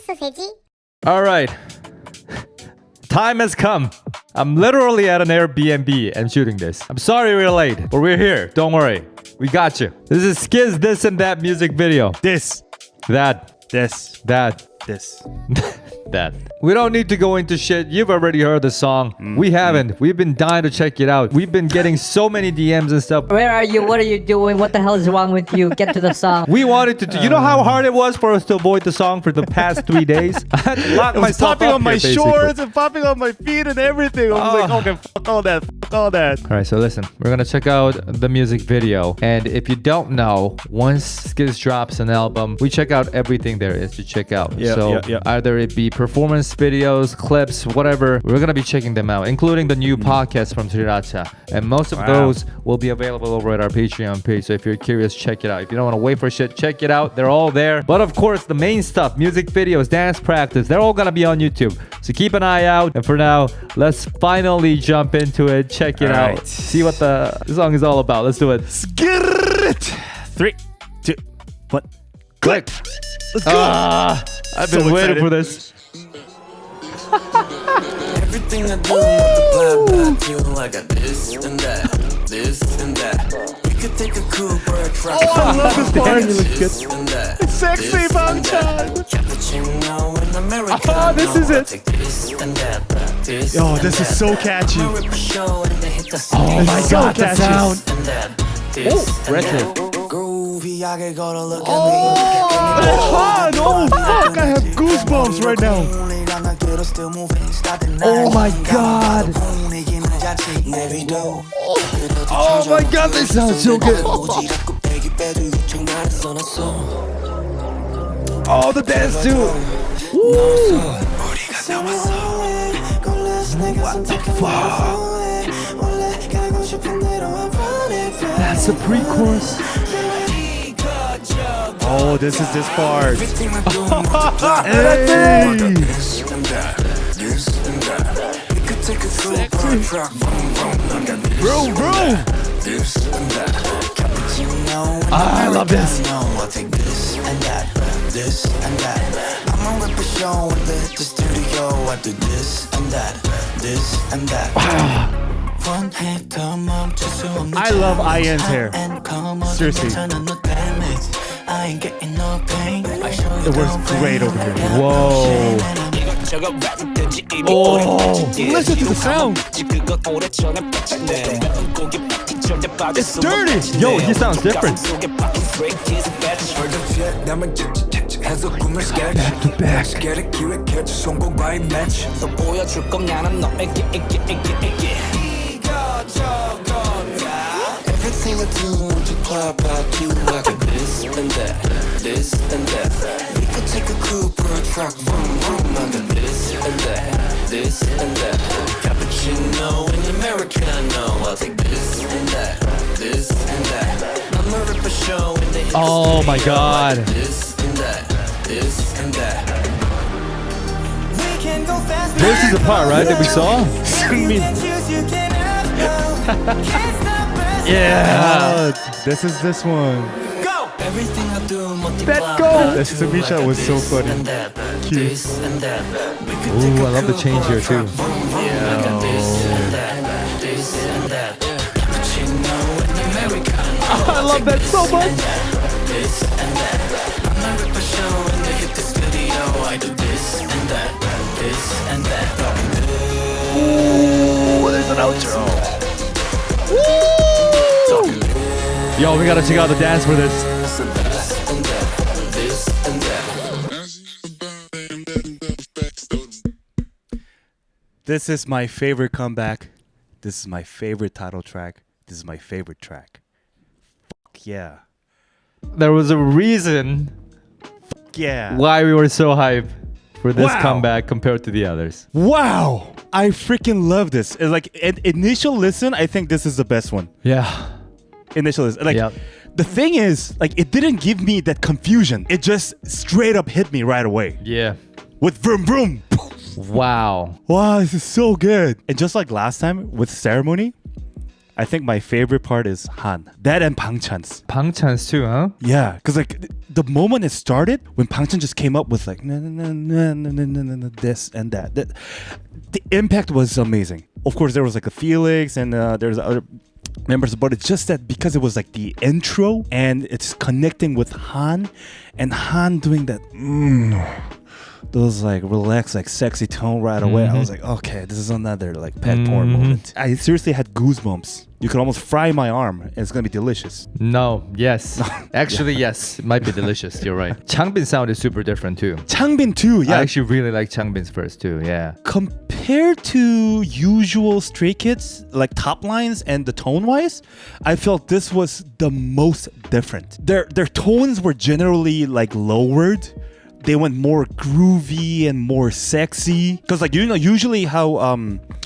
쓰세지? All right. Time has come. I'm literally at an Airbnb and shooting this. I'm sorry we're late, but we're here. Don't worry. We got you. This is SKZ This and That music video. This. That. This. That. This. That. We don't need to go into shit. You've already heard the song. We haven't. We've been dying to check it out. We've been getting so many DMs and stuff. Where are you? What are you doing? What the hell is wrong with you? Get to the song. We wanted to do. You know how hard it was for us to avoid the song for the past 3 days? I had to lock It was myself popping up on my here, shorts and popping on my feet and everything. I was like, okay, fuck all that. Fuck all that. All right, so listen, we're gonna check out the music video, and if you don't know, once SKZ drops an album, we check out everything there is to check out. Either it be performance videos, clips, whatever, we're gonna be checking them out, including the new podcast from SHOUTOUT, and most of those will be available over at our Patreon page. So if you're curious, check it out. If you don't want to wait for shit, check it out. They're all there. But of course, the main stuff, music videos, dance practice, they're all gonna be on YouTube. So keep an eye out. And for now, let's finally jump into it. Check it out. See what the song is all about. Let's do it. Skirrt. 3, 2, 1. Click. Let's go. I've been waiting for this. Everything I do multiply by 2. I got this and that, this and that. We could take a coupe or a truck. Oh, I love this part. This and that. It's sexy, Bangchan. Cappuccino in America. Oh, this is it. Take this and that, this Yo, and this is that. so catchy. I'ma rip a show and they hit the Oh my stage. god, the sound. This and that, this and retro. that. Groovy, I can go to look at Oh, oh, fuck, I have goosebumps right now. Oh my God. Oh my god, this sounds so good. Oh, the dance too. What the fuck? That's a pre-chorus. Oh, this is this part. Bro, bro. I love this. I'ma rip a show and hit the studio. I do this and that, this and that. I love IN's hair. Seriously. It works great over here. Whoa. Oh, listen to the sound. It's dirty. Yo, he sounds different. Back to back. Everything I do multiply by 2. I got this and that, this and that. We could take a coupe or a truck, vroom vroom. I got this and that, this and that. Cappuccino in Americano. I'll take this and that, this and that. I'ma rip a show and they hit the Oh my studio. god. This and that, this and that. This is the part, right, that we saw? Yeah. This is this one. Everything I do Let go. This Subisha was so funny. Cute. Ooh, I love the change here too. I love that so much. Ooh, there's an outro. Woo! Yo, we gotta check out the dance for this. This is my favorite comeback. This is my favorite title track. This is my favorite track. Fuck yeah. There was a reason Yeah. why we were so hyped for this Wow. comeback compared to the others. Wow. I freaking love this. It's like an initial listen, I think this is the best one. Yeah. Initial listen. Like Yep. the thing is, like it didn't give me that confusion. It just straight up hit me right away. Yeah. With vroom vroom. Wow. Wow, this is so good. And just like last time with Ceremony, I think my favorite part is Han. That and Bangchan's. Bangchan's too, huh? Yeah, because like the moment it started, when Bangchan just came up with like this and that, the impact was amazing. Of course, there was like a Felix and there's other members, but it's just that because it was like the intro and it's connecting with Han, and Han doing that those like relaxed, like sexy tone right away. I was like, okay, this is another like pet porn moment. I seriously had goosebumps. You could almost fry my arm and it's gonna be delicious. No, yes. Actually, yes. It might be delicious. You're right. Changbin sound is super different too. Changbin too, yeah. I actually really like Changbin's verse too, yeah. Compared to usual Stray Kids, like top lines and the tone-wise, I felt this was the most different. Their tones were generally like lowered. They went more groovy and more sexy. Because like, you know, usually how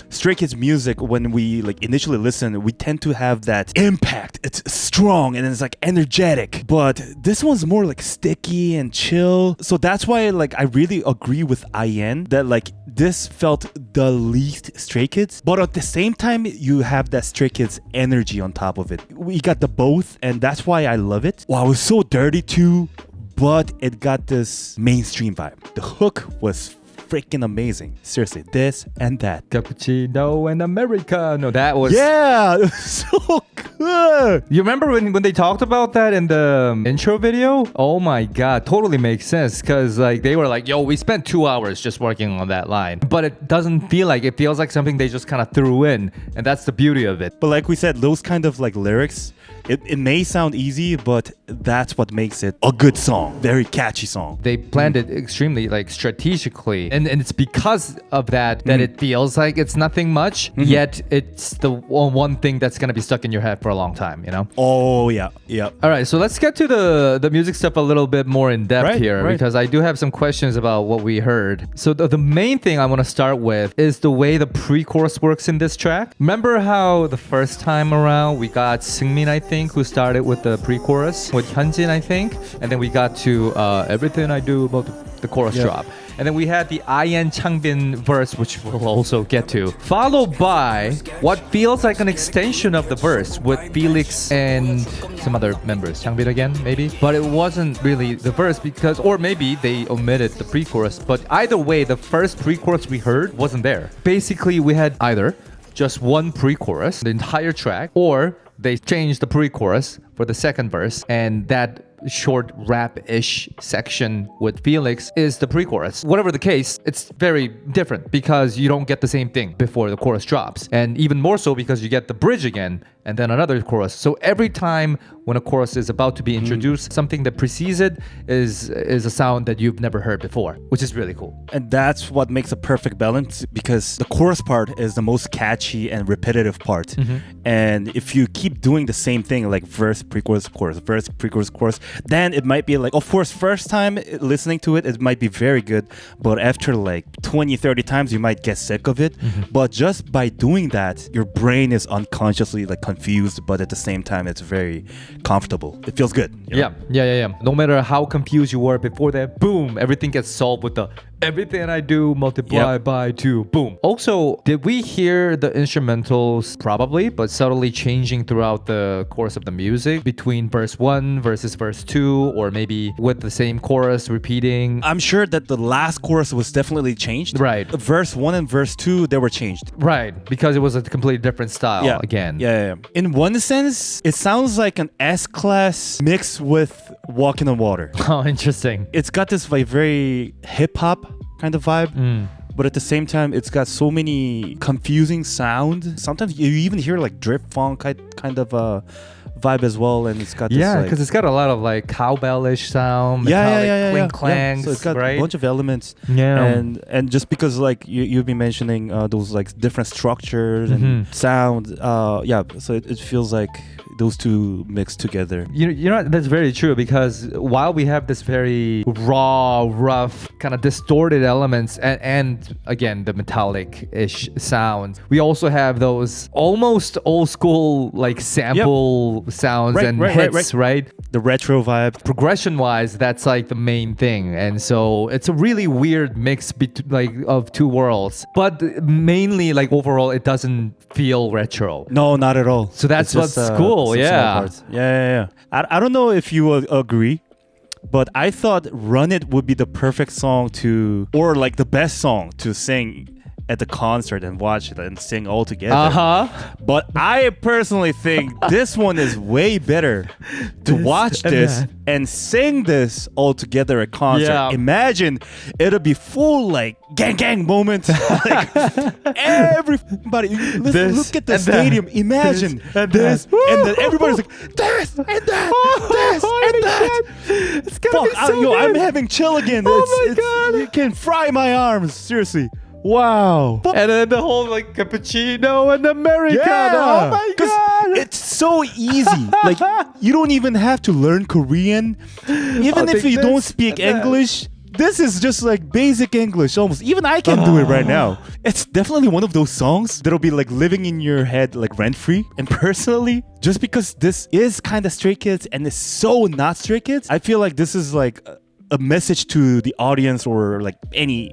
Stray Kids music, when we like initially listen, we tend to have that impact. It's strong and it's like energetic. But this one's more like sticky and chill. So that's why like I really agree with IN that like this felt the least Stray Kids. But at the same time, you have that Stray Kids energy on top of it. We got the both, and that's why I love it. Wow, it was so dirty too. But it got this mainstream vibe. The hook was freaking amazing. Seriously, this and that. Cappuccino and Americano. That was... Yeah, it was so good. You remember when they talked about that in the intro video? Oh my God, totally makes sense. Because like they were like, yo, we spent 2 hours just working on that line. But it doesn't feel like, it feels like something they just kind of threw in. And that's the beauty of it. But like we said, those kind of like lyrics, it may sound easy, but that's what makes it a good song. Very catchy song. They planned it extremely like strategically. And it's because of that it feels like it's nothing much, yet it's the one thing that's going to be stuck in your head for a long time, you know? Oh, yeah. Yeah. All right, so let's get to the music stuff a little bit more in depth here because I do have some questions about what we heard. So the main thing I want to start with is the way the pre-chorus works in this track. Remember how the first time around we got Seungmin, I think, who started with the pre-chorus with Hyunjin, I think, and then we got to Everything I Do about the chorus drop. And then we had the IN Changbin verse, which we'll also get to, followed by what feels like an extension of the verse with Felix and some other members. Changbin again, maybe? But it wasn't really the verse because, or maybe they omitted the pre-chorus. But either way, the first pre-chorus we heard wasn't there. Basically, we had either just one pre-chorus, the entire track, or they changed the pre-chorus for the second verse, and that short rap-ish section with Felix is the pre-chorus. Whatever the case, it's very different because you don't get the same thing before the chorus drops. And even more so because you get the bridge again and then another chorus. So every time when a chorus is about to be introduced, something that precedes it is a sound that you've never heard before, which is really cool. And that's what makes a perfect balance because the chorus part is the most catchy and repetitive part. And if you keep doing the same thing, like verse, pre-chorus, chorus, verse, pre-chorus, chorus, then it might be like, of course, first time listening to it, it might be very good. But after like 20, 30 times, you might get sick of it. But just by doing that, your brain is unconsciously like confused, but at the same time, it's very comfortable. It feels good. You know? Yeah. No matter how confused you were before that, boom, everything gets solved with the Everything I Do multiply by 2, boom. Also, did we hear the instrumentals probably, but subtly changing throughout the course of the music between verse 1 versus verse 2, or maybe with the same chorus repeating? I'm sure that the last chorus was definitely changed. Right. Verse 1 and verse 2, they were changed. Right, because it was a completely different style again. Yeah. In one sense, it sounds like an S-Class mixed with Walking on Water. Oh, interesting. It's got this like very hip-hop kind of vibe. But at the same time, it's got so many confusing sound. Sometimes you even hear like drip funk kind of vibe as well, and it's got this, because it's got a lot of like cowbellish sound, metallic clink clangs, So it's got a bunch of elements. And just because like you've been mentioning those like different structures and sound, so it feels like those two mixed together. You know that's very true, because while we have this very raw, rough, kind of distorted elements and again the metallic-ish sound, we also have those almost old school like sample sounds and hits, right? The retro vibe. Progression-wise, that's like the main thing, and so it's a really weird mix of two worlds. But mainly, like overall, it doesn't feel retro. No, not at all. So that's what's cool. Yeah. I don't know if you agree, but I thought "Run It" would be the perfect song or like the best song to sing at the concert and watch it and sing all together. But I personally think this one is way better to watch this and sing this all together at concert. Yeah. Imagine it'll be full like gang moments. Like everybody, look at the stadium. Imagine this and then everybody's like this and that, this and that. It's gonna be so good. I'm having chill again. Oh my God. You can fry my arms. Seriously. Wow. And then the whole like cappuccino and Americano. Yeah. Oh my God. It's so easy. Like you don't even have to learn Korean. Even if you don't speak English, this is just like basic English almost. Even I can do it right now. It's definitely one of those songs that'll be like living in your head like rent-free. And personally, just because this is kind of Stray Kids and it's so not Stray Kids, I feel like this is like a message to the audience or like any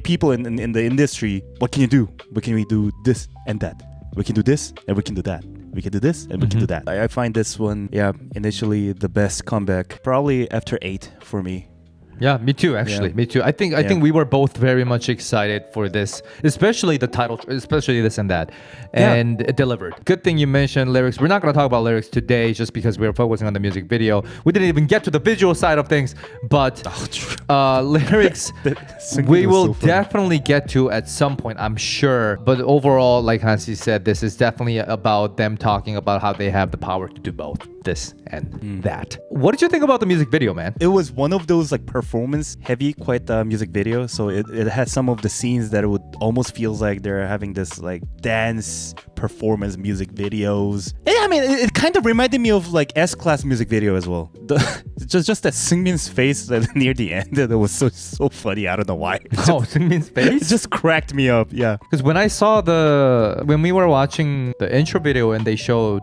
people in the industry. What can you do? What can we do? This and that. We can do this and we can do that. We can do this and we can do that. I find this one, initially the best comeback. Probably after 8 for me. Yeah, me too, actually. Me too. I think we were both very much excited for this, especially the title, especially this and that. And it delivered. Good thing you mentioned lyrics. We're not going to talk about lyrics today just because we're focusing on the music video. We didn't even get to the visual side of things, but lyrics we will definitely get to at some point, I'm sure. But overall, like Hansi said, this is definitely about them talking about how they have the power to do both this and that. What did you think about the music video, man? It was one of those like performance heavy music video, so it had some of the scenes that it would almost feels like they're having this like dance performance music videos. I mean, it kind of reminded me of like S-Class music video as well. Just that Seungmin's face that near the end, that was so funny. I don't know why. Seungmin's face? It just cracked me up. Yeah, because when when we were watching the intro video and they showed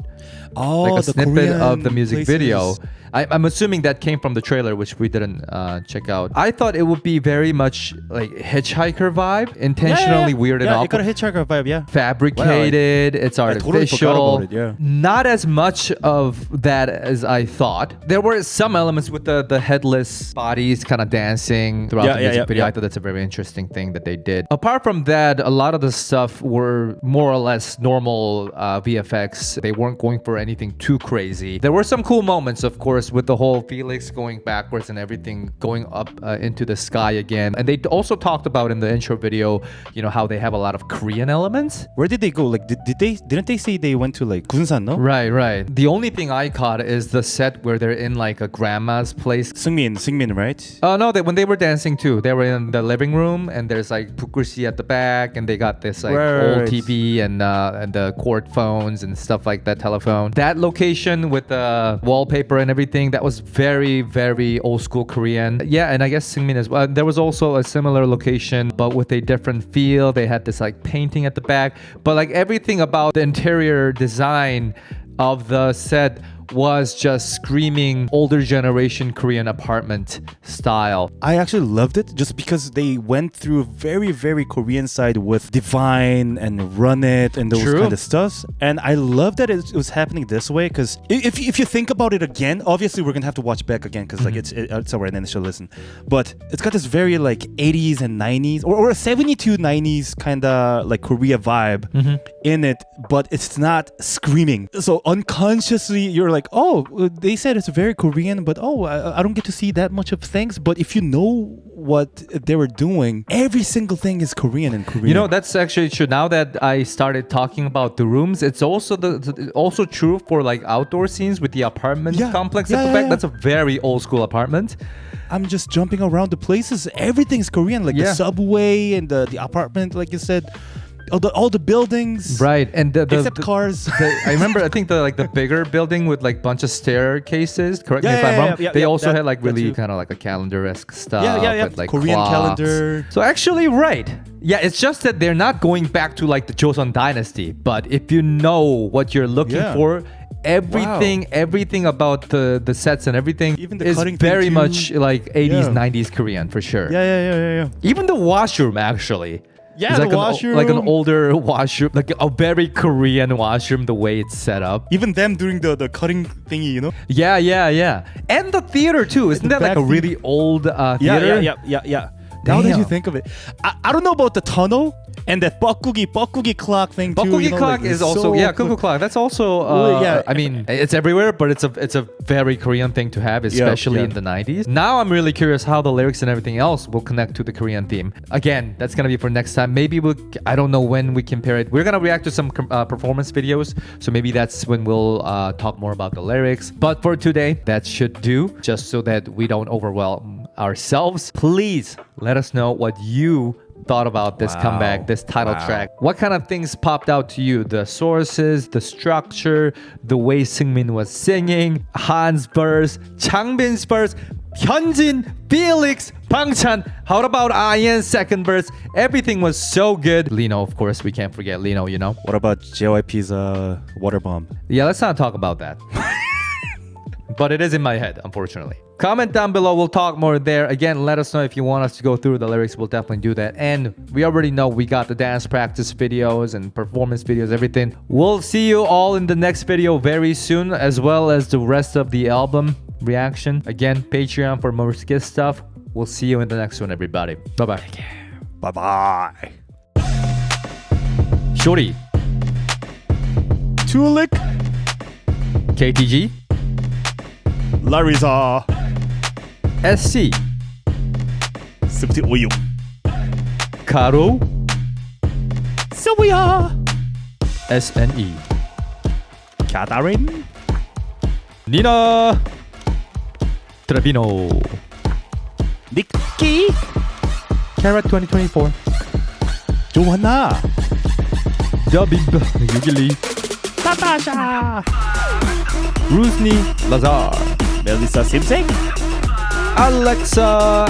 like a snippet Korean of the music places. video, I'm assuming that came from the trailer, which we didn't check out. I thought it would be very much like hitchhiker vibe, intentionally weird and it got a hitchhiker vibe, fabricated. It's artificial. I totally forgot about it, Not as much of that as I thought. There were some elements with the headless bodies kind of dancing throughout the music video. I thought that's a very interesting thing that they did. Apart from that, a lot of the stuff were more or less normal VFX. They weren't going for anything too crazy. There were some cool moments, of course, with the whole Felix going backwards and everything going up into the sky again. And they also talked about in the intro video, how they have a lot of Korean elements. Where did they go? Like, didn't they say they went to like Gunsan, no? Right. The only thing I caught is the set where they're in like a grandma's place. Seungmin, right? Oh no, when they were dancing too, they were in the living room and there's like pukursi at the back and they got this like old TV and the cord phones and stuff like that, telephone. That location with the wallpaper and everything, that was very, very old school Korean. Yeah, and I guess Seungmin as well. There was also a similar location, but with a different feel. They had this like painting at the back, but like everything about the interior design of the set was just screaming older generation Korean apartment style. I actually loved it just because they went through a very, very Korean side with Divine and Run It and those kind of stuff. And I love that it was happening this way, because if you think about it again, obviously we're gonna have to watch back again because like it's our initial listen. But it's got this very like 80s and 90s or a 72 90s kind of like Korea vibe in it, but it's not screaming. So unconsciously you're like, oh, they said it's very Korean, but I don't get to see that much of things. But if you know what they were doing, every single thing is Korean and Korean. That's actually true. Now that I started talking about the rooms, it's also also true for like outdoor scenes with the apartment complex at the back. That's a very old school apartment. I'm just jumping around the places. Everything's Korean, like the subway and the apartment, like you said. All the buildings, right? And except cars. I remember. I think the bigger building with like bunch of staircases. Correct me if I'm wrong. They also had like really kind of like a calendar-esque stuff. With, like Korean clocks. calendar. So actually, right. Yeah, it's just that they're not going back to like the Joseon dynasty. But if you know what you're looking for, everything about the sets and everything Even the is cutting thing very too. much like 80s, Yeah. 90s Korean for sure. Yeah. Even the washroom actually. Yeah, It's the like washroom. like an older washroom, like a very Korean washroom, the way it's set up. Even them doing the cutting thingy, you know? Yeah. And the theater too. Isn't that like a back really old theater? Yeah. Now that you Damn. think of it, I don't know about the tunnel and that 뻐꾸기 clock thing too. 뻐꾸기 you know, clock like, is it's also so cuckoo clock. That's also yeah. I mean it's everywhere, but it's a very Korean thing to have, especially in the 90s. Now I'm really curious how the lyrics and everything else will connect to the Korean theme. Again, that's gonna be for next time. Maybe I don't know when we compare it. We're gonna react to some performance videos, so maybe that's when we'll talk more about the lyrics. But for today, that should do. Just so that we don't overwhelm ourselves, please let us know what you thought about this comeback, this title track. What kind of things popped out to you? The sources, the structure, the way Seungmin was singing, Han's verse, Changbin's verse, Hyunjin, Felix, Bangchan. How about Ian's second verse? Everything was so good. Lino, of course, we can't forget Lino, you know? What about JYP's water bomb? Yeah, let's not talk about that. But it is in my head, unfortunately. Comment down below. We'll talk more there. Again, let us know if you want us to go through the lyrics. We'll definitely do that. And we already know we got the dance practice videos and performance videos, everything. We'll see you all in the next video very soon, as well as the rest of the album reaction. Again, Patreon for more skit stuff. We'll see you in the next one, everybody. Bye-bye. Bye-bye. Shorty. Tulik. KTG. Larissa. SC. 스프티 오유. Karo. 소우야. SNE. 캐다린. Nina. Trevino. 니키. Carrot 2024. 조한나. Dubib. Yugili. 나타샤. Rusni. Lazar. 멜리사 심생. Alexa.